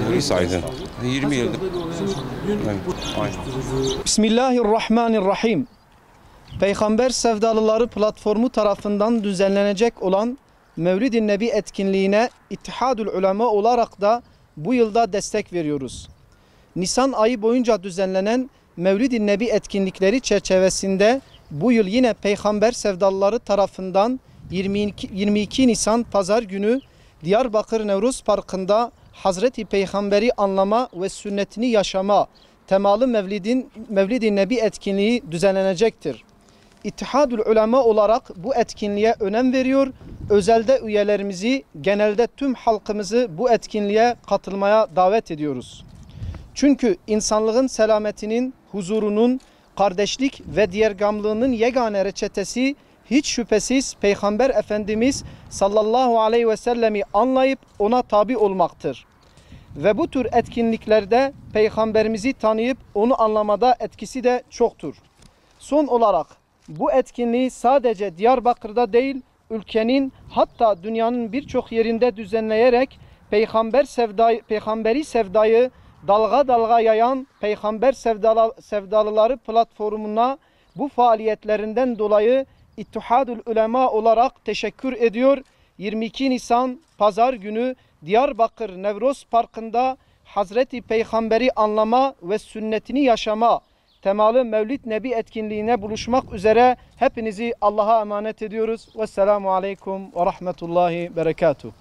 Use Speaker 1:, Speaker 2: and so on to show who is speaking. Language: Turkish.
Speaker 1: Polis aydın. 20 yıldır. Aynen.
Speaker 2: Bismillahirrahmanirrahim. Peygamber Sevdalıları platformu tarafından düzenlenecek olan Mevlid-i Nebi etkinliğine İttihadül Ulema olarak da bu yılda destek veriyoruz. Nisan ayı boyunca düzenlenen Mevlid-i Nebi etkinlikleri çerçevesinde bu yıl yine Peygamber Sevdalıları tarafından 22 Nisan Pazar günü Diyarbakır Nevruz Parkı'nda Hazreti Peygamber'i anlama ve sünnetini yaşama temalı Mevlid-i Nebi etkinliği düzenlenecektir. İttihadül Ulema olarak bu etkinliğe önem veriyor. Özelde üyelerimizi, genelde tüm halkımızı bu etkinliğe katılmaya davet ediyoruz. Çünkü insanlığın selametinin, huzurunun, kardeşlik ve diğergamlığının yegane reçetesi hiç şüphesiz Peygamber Efendimiz sallallahu aleyhi ve sellemi anlayıp ona tabi olmaktır. Ve bu tür etkinliklerde Peygamberimizi tanıyıp onu anlamada etkisi de çoktur. Son olarak bu etkinliği sadece Diyarbakır'da değil, hatta dünyanın birçok yerinde düzenleyerek Peygamberi sevdayı dalga dalga yayan Peygamber Sevdalıları platformuna bu faaliyetlerinden dolayı İttihadül Ulema olarak teşekkür ediyor. 22 Nisan Pazar günü Diyarbakır Nevruz Parkı'nda Hazreti Peygamber'i anlama ve sünnetini yaşama temalı Mevlid Nebi etkinliğine buluşmak üzere hepinizi Allah'a emanet ediyoruz. Vesselamu Aleyküm ve Rahmetullahi Berekatuhu.